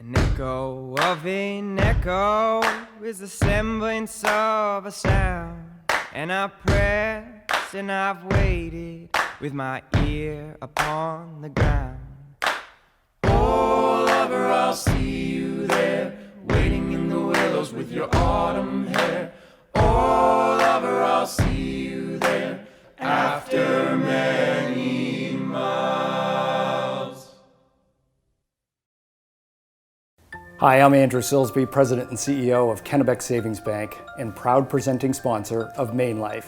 An echo of an echo is the semblance of a sound. And I pressed and I've waited with my ear upon the ground. Oh, lover, I'll see you there, waiting in the willows with your autumn hair. Oh, lover, I'll see you there after many miles. Hi, I'm Andrew Silsby, President and CEO of Kennebec Savings Bank and proud presenting sponsor of MaineLife,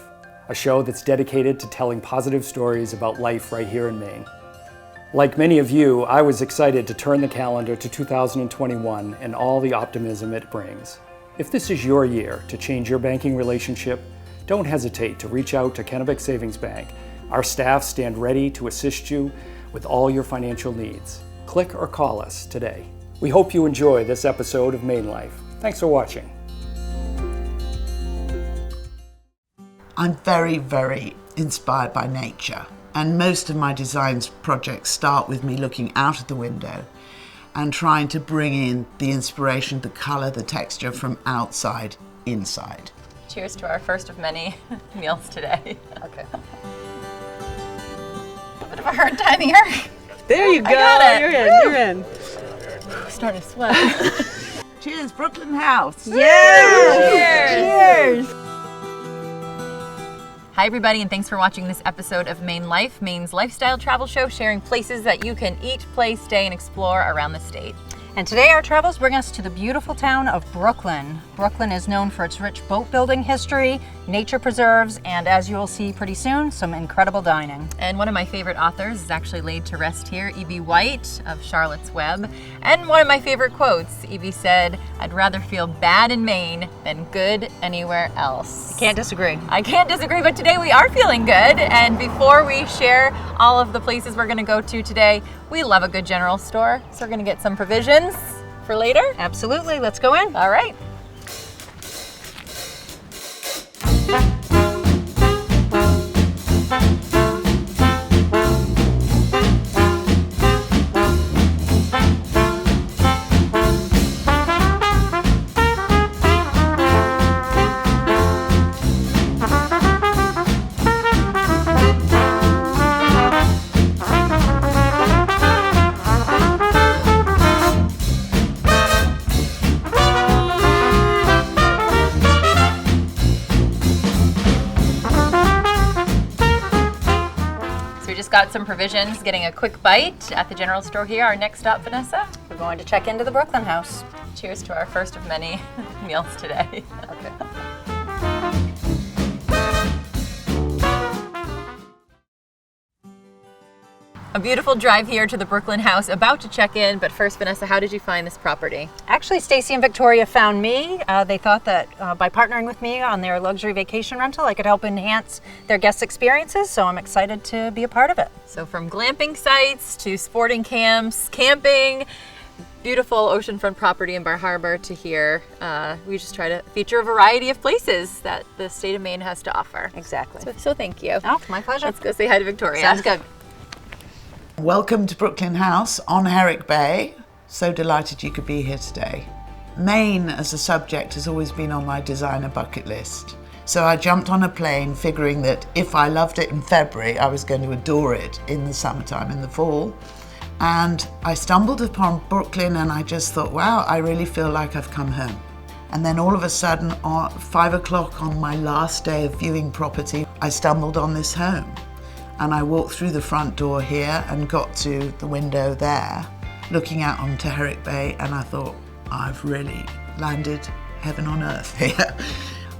a show that's dedicated to telling positive stories about life right here in Maine. Like many of you, I was excited to turn the calendar to 2021 and all the optimism it brings. If this is your year to change your banking relationship, don't hesitate to reach out to Kennebec Savings Bank. Our staff stand ready to assist you with all your financial needs. Click or call us today. We hope you enjoy this episode of MaineLife. Thanks for watching. I'm very, very inspired by nature, and most of my designs projects start with me looking out of the window and trying to bring in the inspiration, the colour, the texture from outside inside. Cheers to our first of many meals today. Okay. A bit of a hard time here. There you go. I got it. You're in. Starting to sweat. Cheers, Brooklyn House. Cheers! Hi everybody, and thanks for watching this episode of MaineLife, Maine's lifestyle travel show sharing places that you can eat, play, stay, and explore around the state. And today our travels bring us to the beautiful town of Brooklyn. Brooklyn is known for its rich boat building history, nature preserves, and as you will see pretty soon, some incredible dining. And one of my favorite authors is actually laid to rest here, E.B. White of Charlotte's Web. And one of my favorite quotes, E.B. said, "I'd rather feel bad in Maine than good anywhere else." Can't disagree. I can't disagree, but today we are feeling good. And before we share all of the places we're gonna go to today, we love a good general store. So we're gonna get some provisions for later. Absolutely, let's go in. All right. Got some provisions, getting a quick bite at the general store here. Our next stop, Vanessa? We're going to check into the Brooklyn House. Cheers to our first of many meals today. Okay. A beautiful drive here to the Brooklyn House, about to check in, but first, Vanessa, how did you find this property? Actually, Stacy and Victoria found me. They thought that by partnering with me on their luxury vacation rental, I could help enhance their guest experiences, so I'm excited to be a part of it. So from glamping sites to sporting camps, camping, beautiful oceanfront property in Bar Harbor to here, we just try to feature a variety of places that the state of Maine has to offer. Exactly. So thank you. Oh, my pleasure. Let's go say hi to Victoria. Sounds good. Welcome to Brooklyn House on Herrick Bay. So delighted you could be here today. Maine as a subject has always been on my designer bucket list. So I jumped on a plane figuring that if I loved it in February, I was going to adore it in the summertime, in the fall. And I stumbled upon Brooklyn and I just thought, wow, I really feel like I've come home. And then all of a sudden, at 5 o'clock on my last day of viewing property, I stumbled on this home. And I walked through the front door here and got to the window there, looking out onto Herrick Bay, and I thought, I've really landed heaven on earth here.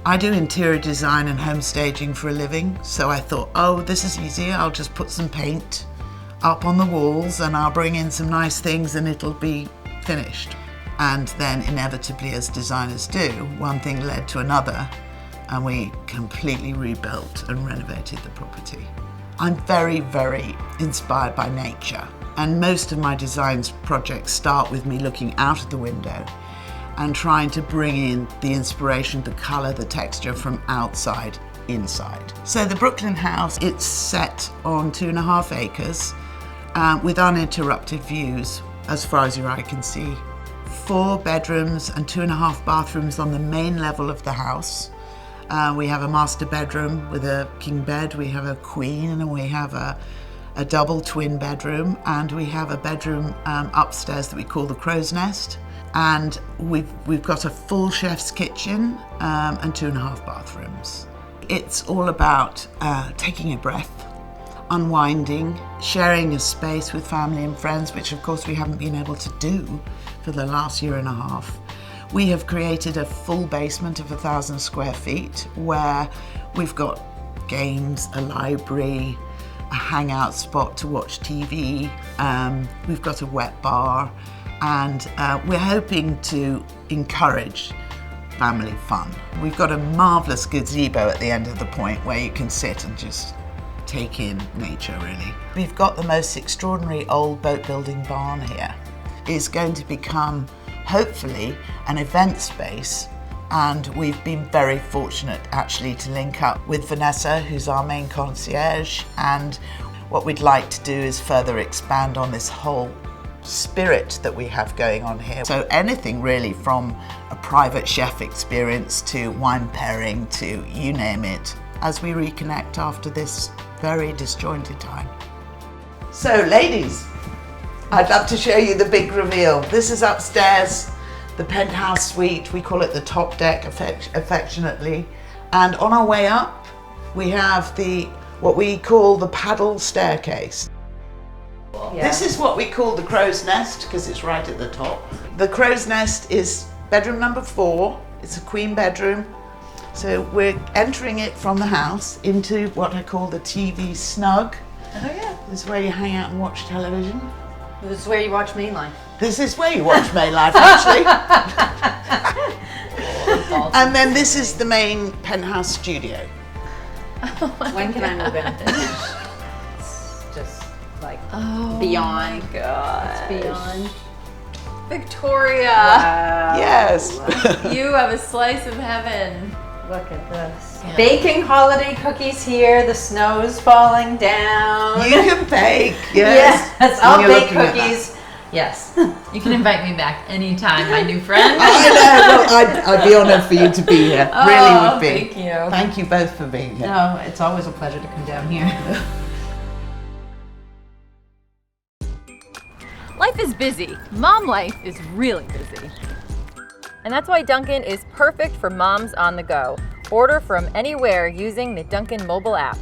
I do interior design and home staging for a living, so I thought, oh, this is easy. I'll just put some paint up on the walls and I'll bring in some nice things and it'll be finished. And then inevitably, as designers do, one thing led to another, and we completely rebuilt and renovated the property. I'm very, very inspired by nature, and most of my designs projects start with me looking out of the window and trying to bring in the inspiration, the colour, the texture from outside inside. So the Brooklyn House, it's set on 2.5 acres with uninterrupted views as far as your eye can see 4 bedrooms and 2.5 bathrooms on the main level of the house. We have a master bedroom with a king bed, we have a queen, and we have a double twin bedroom, and we have a bedroom upstairs that we call the crow's nest. And we've got a full chef's kitchen and 2.5 bathrooms. It's all about taking a breath, unwinding, sharing a space with family and friends, which of course we haven't been able to do for the last year and a half. We have created a full basement of 1,000 square feet where we've got games, a library, a hangout spot to watch TV. We've got a wet bar, and we're hoping to encourage family fun. We've got a marvellous gazebo at the end of the point where you can sit and just take in nature, really. We've got the most extraordinary old boat building barn here. It's going to become, hopefully, an event space, and we've been very fortunate actually to link up with Vanessa, who's our main concierge, and what we'd like to do is further expand on this whole spirit that we have going on here. So anything really from a private chef experience to wine pairing to you name it, as we reconnect after this very disjointed time. So ladies, I'd love to show you the big reveal. This is upstairs, the penthouse suite. We call it the top deck affectionately. And on our way up, we have what we call the paddle staircase. Yeah. This is what we call the crow's nest because it's right at the top. The crow's nest is bedroom number 4. It's a queen bedroom. So we're entering it from the house into what I call the TV snug. Oh yeah. This is where you hang out and watch television. This is where you watch MaineLife. This is where you watch MaineLife, actually. And then this is the main penthouse studio. When can I move in? It's just like beyond. Oh my God. It's beyond. Victoria, Wow. Yes. you have a slice of heaven. Look at this. Baking holiday cookies here. The snow's falling down. You can bake, yes. Yes, When I'll you're bake looking at cookies. Yes. You can invite me back anytime, my new friend. I know, well, I'd be honoured for you to be here. Really would be. Thank you. Thank you both for being here. No, it's always a pleasure to come down here. Life is busy. Mom life is really busy. And that's why Dunkin' is perfect for moms on the go. Order from anywhere using the Dunkin' mobile app.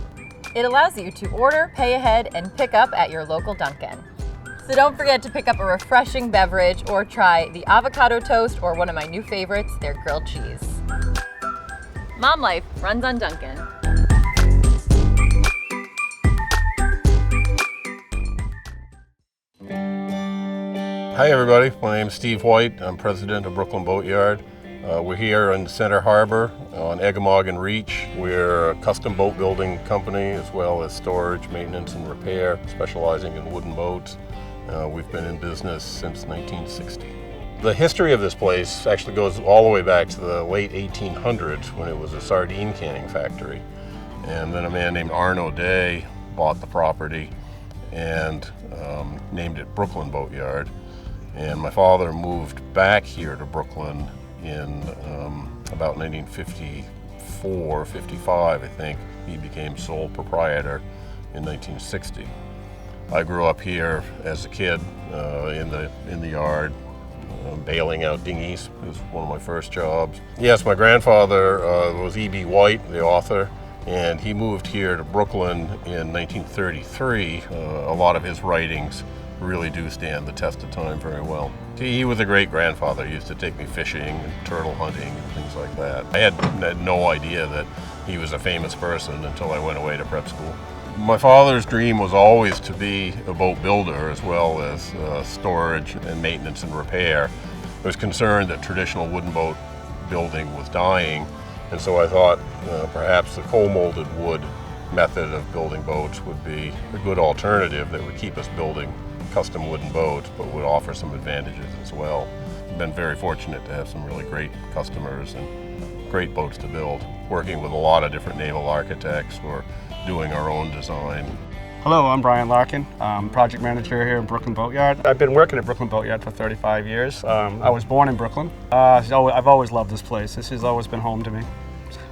It allows you to order, pay ahead, and pick up at your local Dunkin'. So don't forget to pick up a refreshing beverage or try the avocado toast or one of my new favorites, their grilled cheese. Mom life runs on Dunkin'. Hi everybody, my name is Steve White. I'm president of Brooklyn Boatyard. We're here in Center Harbor on Eggemoggin Reach. We're a custom boat building company as well as storage, maintenance, and repair, specializing in wooden boats. We've been in business since 1960. The history of this place actually goes all the way back to the late 1800s when it was a sardine canning factory. And then a man named Arno Day bought the property and named it Brooklyn Boatyard. And my father moved back here to Brooklyn in about 1954, 55, I think. He became sole proprietor in 1960. I grew up here as a kid in the yard, bailing out dinghies. It was one of my first jobs. Yes, my grandfather was E.B. White, the author, and he moved here to Brooklyn in 1933. A lot of his writings really do stand the test of time very well. He was a great grandfather. He used to take me fishing and turtle hunting and things like that. I had no idea that he was a famous person until I went away to prep school. My father's dream was always to be a boat builder as well as storage and maintenance and repair. I was concerned that traditional wooden boat building was dying, and so I thought perhaps the coal-molded wood method of building boats would be a good alternative that would keep us building custom wooden boats, but would offer some advantages as well. I've been very fortunate to have some really great customers and great boats to build, working with a lot of different naval architects or doing our own design. Hello, I'm Brian Larkin. I'm project manager here in Brooklyn Boatyard. I've been working at Brooklyn Boatyard for 35 years. I was born in Brooklyn. I've always loved this place. This has always been home to me.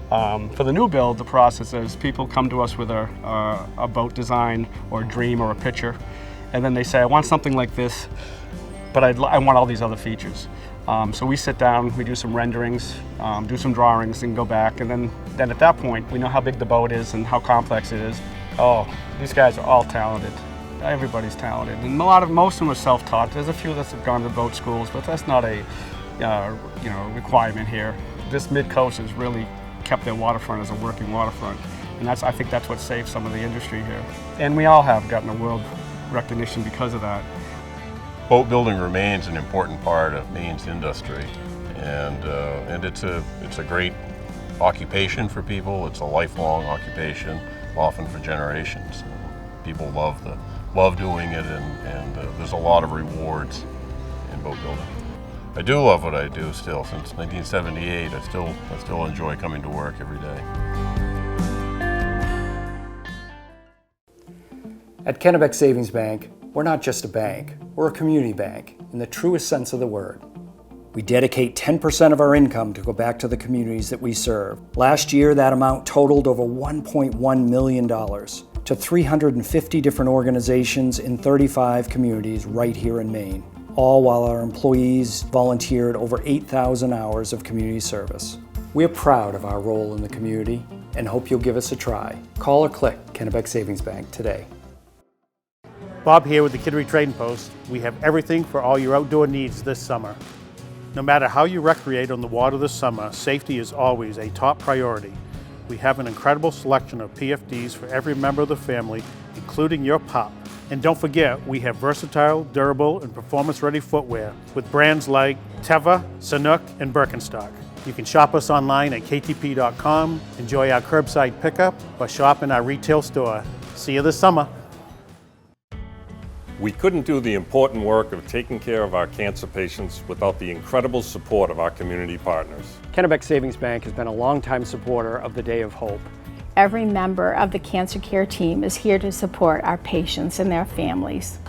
For the new build, the process is people come to us with a boat design or a dream or a picture, and then they say, I want something like this, but I want all these other features. So we sit down, we do some renderings, do some drawings, and go back, and then at that point, we know how big the boat is and how complex it is. Oh, these guys are all talented. Everybody's talented, and most of them are self-taught. There's a few that have gone to boat schools, but that's not a requirement here. This mid-coast has really kept their waterfront as a working waterfront, and I think that's what saved some of the industry here. And we all have gotten a world recognition because of that. Boat building remains an important part of Maine's industry, and it's a great occupation for people. It's a lifelong occupation, often for generations. People love doing it, and there's a lot of rewards in boat building. I do love what I do still. Since 1978, I still enjoy coming to work every day. At Kennebec Savings Bank, we're not just a bank, we're a community bank in the truest sense of the word. We dedicate 10% of our income to go back to the communities that we serve. Last year, that amount totaled over $1.1 million to 350 different organizations in 35 communities right here in Maine, all while our employees volunteered over 8,000 hours of community service. We are proud of our role in the community and hope you'll give us a try. Call or click Kennebec Savings Bank today. Bob here with the Kittery Trading Post. We have everything for all your outdoor needs this summer. No matter how you recreate on the water this summer, safety is always a top priority. We have an incredible selection of PFDs for every member of the family, including your pup. And don't forget, we have versatile, durable, and performance-ready footwear with brands like Teva, Sanuk, and Birkenstock. You can shop us online at ktp.com, enjoy our curbside pickup, or shop in our retail store. See you this summer. We couldn't do the important work of taking care of our cancer patients without the incredible support of our community partners. Kennebec Savings Bank has been a longtime supporter of the Day of Hope. Every member of the cancer care team is here to support our patients and their families.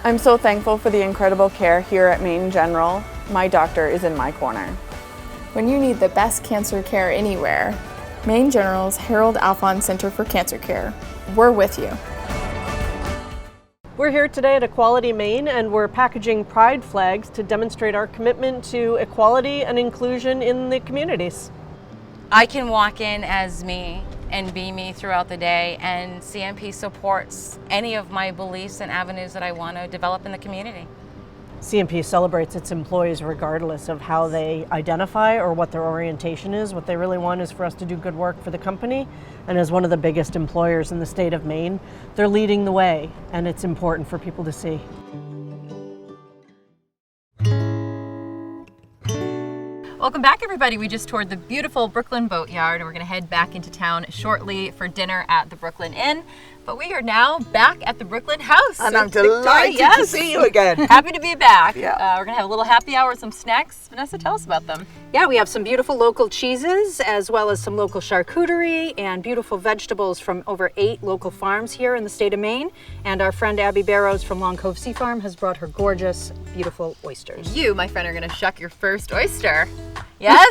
I'm so thankful for the incredible care here at Maine General. My doctor is in my corner. When you need the best cancer care anywhere, Maine General's Harold Alphon Center for Cancer Care. We're with you. We're here today at Equality Maine, and we're packaging pride flags to demonstrate our commitment to equality and inclusion in the communities. I can walk in as me and be me throughout the day, and CMP supports any of my beliefs and avenues that I want to develop in the community. CMP celebrates its employees regardless of how they identify or what their orientation is. What they really want is for us to do good work for the company, and as one of the biggest employers in the state of Maine, they're leading the way, and it's important for people to see. Welcome back, everybody. We just toured the beautiful Brooklyn Boatyard, and we're going to head back into town shortly for dinner at the Brooklin Inn. But we are now back at the Brooklin House. And I'm delighted to see you again. Happy to be back. Yeah. We're going to have a little happy hour with some snacks. Vanessa, tell us about them. Yeah, we have some beautiful local cheeses as well as some local charcuterie and beautiful vegetables from over 8 local farms here in the state of Maine. And our friend Abby Barrows from Long Cove Sea Farm has brought her gorgeous, beautiful oysters. You, my friend, are going to shuck your first oyster. Yes?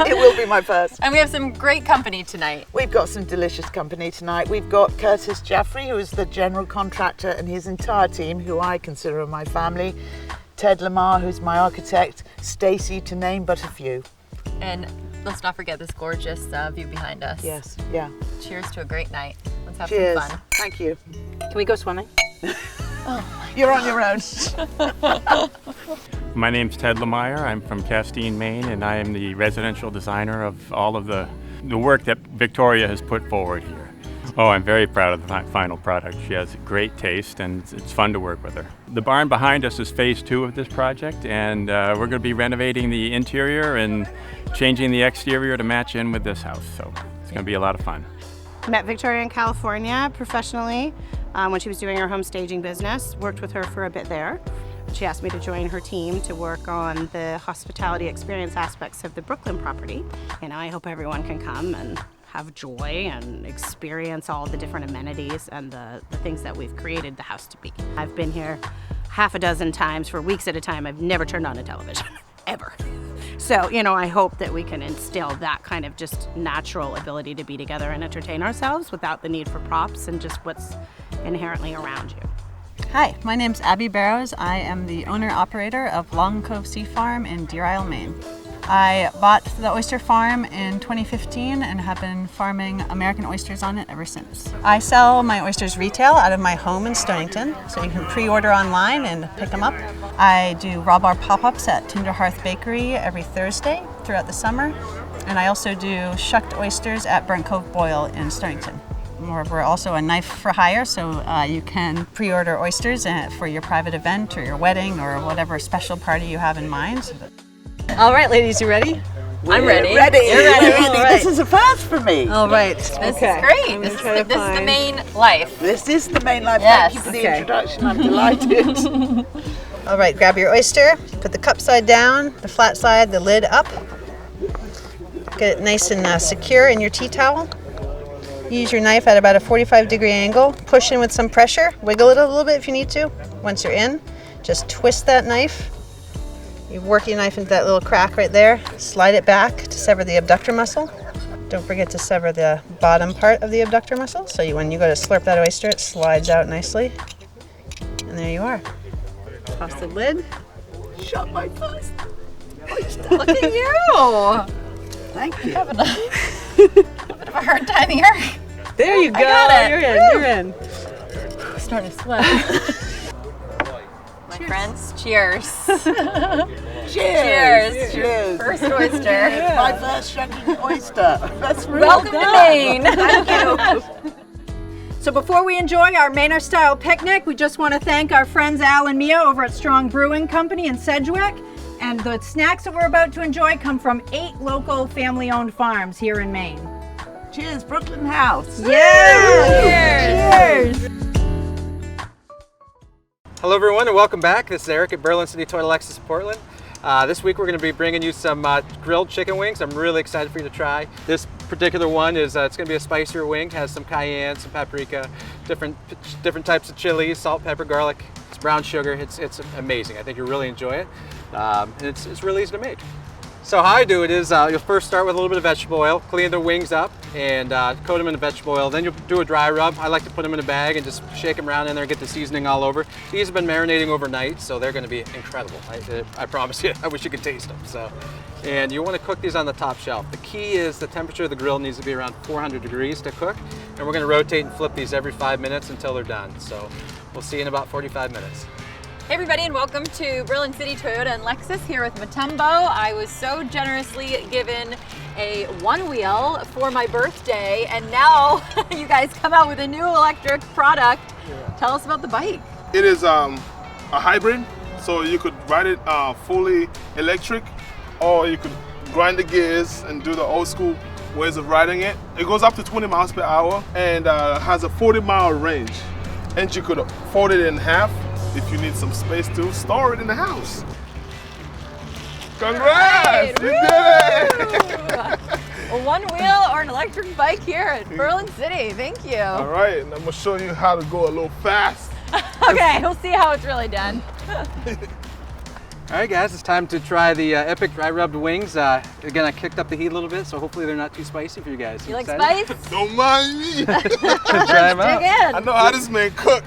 It will be my first. And we have some great company tonight. We've got some delicious company tonight. We've got Curtis Jaffrey, who is the general contractor, and his entire team, who I consider my family. Ted Lamar, who's my architect. Stacy, to name but a few. And let's not forget this gorgeous view behind us. Yes, yeah. Cheers to a great night. Let's have Cheers. some fun. Thank you. Can we go swimming? You're on your own. My name's Ted Lamar. I'm from Castine, Maine, and I am the residential designer of all of the work that Victoria has put forward here. Oh, I'm very proud of the final product. She has great taste, and it's fun to work with her. The barn behind us is phase 2 of this project, and we're going to be renovating the interior and changing the exterior to match in with this house. So it's going to be a lot of fun. Met Victoria in California professionally when she was doing her home staging business. Worked with her for a bit there. She asked me to join her team to work on the hospitality experience aspects of the Brooklyn property. You know, I hope everyone can come and have joy and experience all the different amenities and the things that we've created the house to be. I've been here half a dozen times for weeks at a time. I've never turned on a television, ever. So, you know, I hope that we can instill that kind of just natural ability to be together and entertain ourselves without the need for props and just what's inherently around you. Hi, my name's Abby Barrows. I am the owner-operator of Long Cove Sea Farm in Deer Isle, Maine. I bought the oyster farm in 2015 and have been farming American oysters on it ever since. I sell my oysters retail out of my home in Stonington, so you can pre-order online and pick them up. I do raw bar pop-ups at Tinder Hearth Bakery every Thursday throughout the summer, and I also do shucked oysters at Burnt Cove Boil in Stonington. We're also a knife for hire, so you can pre-order oysters for your private event or your wedding or whatever special party you have in mind. All right, ladies, you ready? I'm ready. You're ready. All right. This is a first for me. All right. This is great. This is the MaineLife. This is the MaineLife. Yes. Thank you for the introduction. I'm delighted. All right, grab your oyster, put the cup side down, the flat side, the lid up. Get it nice and secure in your tea towel. Use your knife at about a 45-degree angle. Push in with some pressure. Wiggle it a little bit if you need to. Once you're in, just twist that knife. You work your knife into that little crack right there. Slide it back to sever the abductor muscle. Don't forget to sever the bottom part of the abductor muscle. So when you go to slurp that oyster, it slides out nicely. And there you are. Toss the lid. Shut my first. Look at you. Thank you. Having a bit of a hard time here. There you go. I got it. You're in. I'm starting to sweat. My friends, cheers. Cheers. Cheers. First oyster. My first shucking oyster. That's really Welcome to Maine. Thank you. So before we enjoy our Mainer-style picnic, we just want to thank our friends Al and Mia over at Strong Brewing Company in Sedgwick. And the snacks that we're about to enjoy come from 8 local family-owned farms here in Maine. Cheers, Brooklyn House. Cheers! Cheers! Hello everyone and welcome back. This is Eric at Berlin City Toyota Lexus Portland. This week we're going to be bringing you some grilled chicken wings. I'm really excited for you to try. This particular one is it's going to be a spicier wing. It has some cayenne, some paprika, different types of chilies, salt, pepper, garlic. It's brown sugar. It's amazing. I think you'll really enjoy it. And it's really easy to make. So how I do it is you'll first start with a little bit of vegetable oil, clean the wings up and coat them in the vegetable oil. Then you'll do a dry rub. I like to put them in a bag and just shake them around in there and get the seasoning all over. These have been marinating overnight, so they're going to be incredible. I promise you. I wish you could taste them. So, and you want to cook these on the top shelf. The key is the temperature of the grill needs to be around 400 degrees to cook. And we're going to rotate and flip these every 5 minutes until they're done. So we'll see you in about 45 minutes. Hey everybody and welcome to Berlin City Toyota and Lexus here with Matumbo. I was so generously given a one-wheel for my birthday and now you guys come out with a new electric product. Tell us about the bike. It is a hybrid, so you could ride it fully electric or you could grind the gears and do the old school ways of riding it. It goes up to 20 miles per hour and has a 40-mile range. And you could fold it in half if you need some space to store it in the house. Congrats! Right. You did it! A one wheel or an electric bike here at Berlin City. Thank you. All right, and I'm gonna show you how to go a little fast. Okay, we'll see how it's really done. All right guys, it's time to try the epic dry rubbed wings. Again, I kicked up the heat a little bit, so hopefully they're not too spicy for you guys. You like excited? spice? Don't mind me. Try them out. Dig in. I know how this man cook.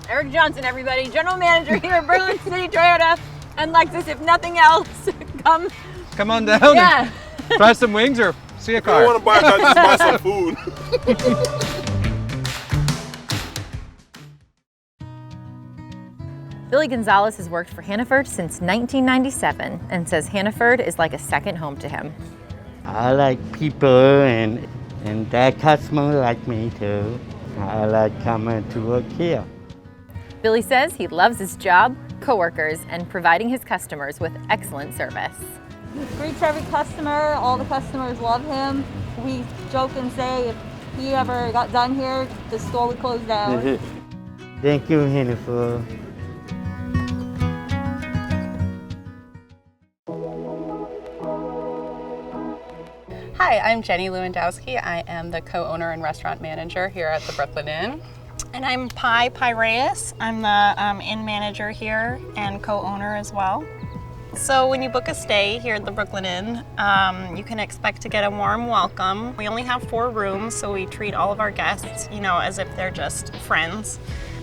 Eric Johnson, everybody, General Manager here at Berlin City Toyota and Lexus. If nothing else, come on down yeah. and try some wings or see a car. I don't want to buy a car, just buy some food. Billy Gonzalez has worked for Hannaford since 1997 and says Hannaford is like a second home to him. I like people and that customer like me too. I like coming to work here. Billy says he loves his job, coworkers, and providing his customers with excellent service. He greets every customer. All the customers love him. We joke and say if he ever got done here, the store would close down. Thank you, Hannaford. Hi, I'm Jenny Lewandowski. I am the co-owner and restaurant manager here at the Brooklin Inn. And I'm Pi Piraeus. I'm the inn manager here and co-owner as well. So when you book a stay here at the Brooklin Inn, you can expect to get a warm welcome. We only have 4 rooms, so we treat all of our guests, as if they're just friends.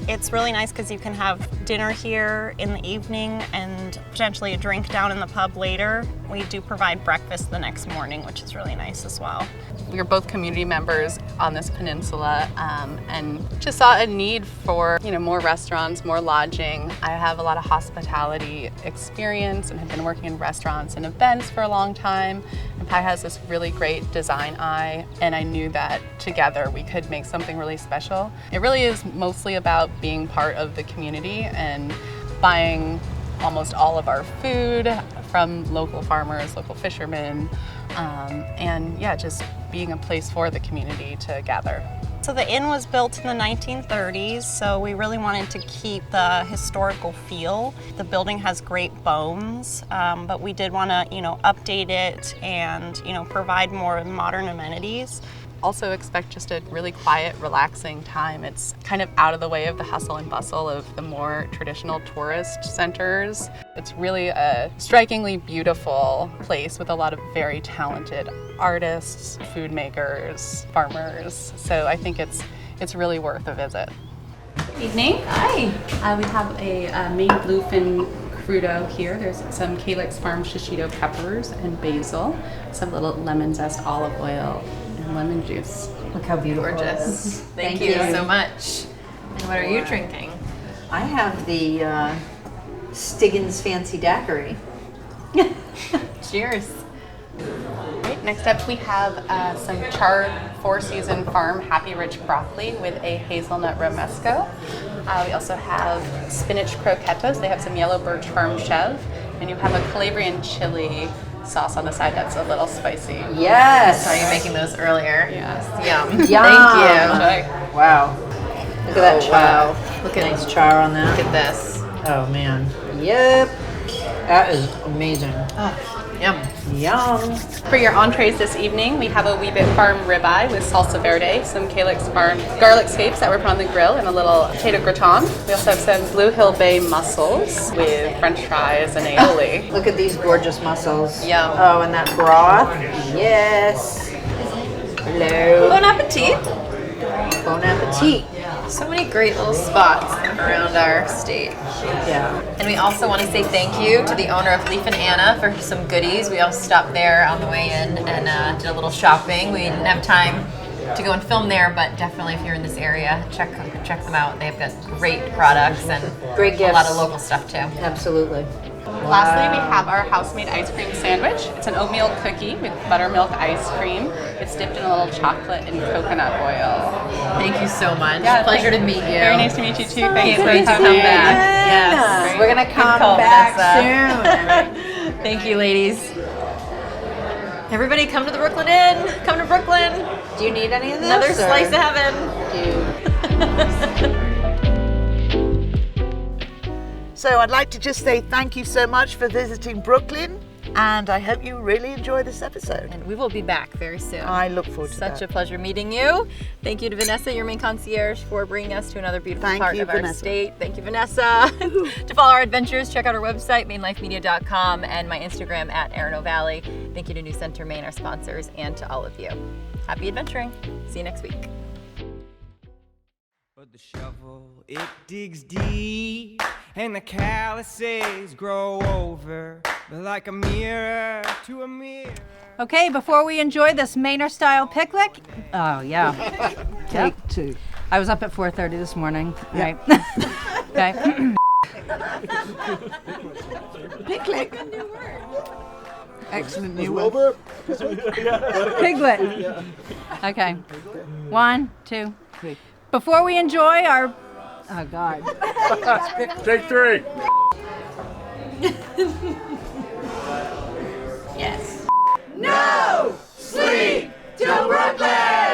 It's really nice because you can have dinner here in the evening and potentially a drink down in the pub later. We do provide breakfast the next morning, which is really nice as well. We're both community members on this peninsula and just saw a need for more restaurants, more lodging. I have a lot of hospitality experience and have been working in restaurants and events for a long time. And Pi has this really great design eye, and I knew that together we could make something really special. It really is mostly about being part of the community and buying almost all of our food from local farmers, local fishermen, and just being a place for the community to gather. So the inn was built in the 1930s, so we really wanted to keep the historical feel. The building has great bones, but we did want to, update it and, provide more modern amenities. Also expect just a really quiet, relaxing time. It's kind of out of the way of the hustle and bustle of the more traditional tourist centers. It's really a strikingly beautiful place with a lot of very talented artists, food makers, farmers. So I think it's really worth a visit. Evening. Hi. We have a Maine bluefin crudo here. There's some Calyx Farm shishito peppers and basil, some little lemon zest, olive oil, and lemon juice. Look how beautiful Gorgeous. it is. Thank you so much. And what are you drinking? I have the Stiggins Fancy Daiquiri. Cheers. Right, next up we have some charred 4-season farm Happy Rich broccoli with a hazelnut romesco. We also have spinach croquetas. They have some yellow birch farm chev. And you have a Calabrian chili sauce on the side that's a little spicy. Yes. Saw you making those earlier. Yes. Yum. Yum. Thank you. Wow. Look at that char. Wow. Look at nice char on that. Look at this. Oh man. Yep. That is amazing. Oh, yum. Yum. For your entrees this evening, we have a Wee Bit Farm ribeye with salsa verde, some Calyx Farm garlic scapes that were put on the grill, and a little potato gratin. We also have some Blue Hill Bay mussels with french fries and aioli. Look at these gorgeous mussels. Yum. Oh, and that broth. Yes. Hello. Bon appetit. Bon appetit. So many great little spots around our state. Yeah. And we also want to say thank you to the owner of Leaf and Anna for some goodies. We all stopped there on the way in and did a little shopping. We didn't have time to go and film there, but definitely if you're in this area, check them out. They've got great products and great gifts. A lot of local stuff too. Absolutely. Lastly, we have our house-made ice cream sandwich. It's an oatmeal cookie with buttermilk ice cream. It's dipped in a little chocolate and coconut oil. Thank you so much. Yeah, Pleasure to meet you. Very nice to meet you too. Thanks Can't for wait to coming. come back. Yes. Yes. We're gonna come call, back Vanessa. Thank you, ladies. Everybody come to the Brooklin Inn. Come to Brooklyn. Do you need any of this? Another or? slice of heaven. So I'd like to just say thank you so much for visiting Brooklyn, and I hope you really enjoy this episode. And we will be back very soon. I look forward to that. Such a pleasure meeting you. Thank you to Vanessa, your main concierge, for bringing us to another beautiful part of our state. Thank you, Vanessa. To follow our adventures, check out our website, MaineLifeMedia.com, and my Instagram at Erin O'Valley. Thank you to New Center Maine, our sponsors, and to all of you. Happy adventuring. See you next week. But the shovel, it digs deep, and the calluses grow over, like a mirror to a mirror. Okay, before we enjoy this Mainer style picnic, oh yeah, Take two. I was up at 4:30 this morning. Yeah. Right. Okay. Picnic. Excellent new word. Piglet. Okay. 1, 2, 3. Before we enjoy our, oh God. Take 3. Yes. No sleep till Brooklyn!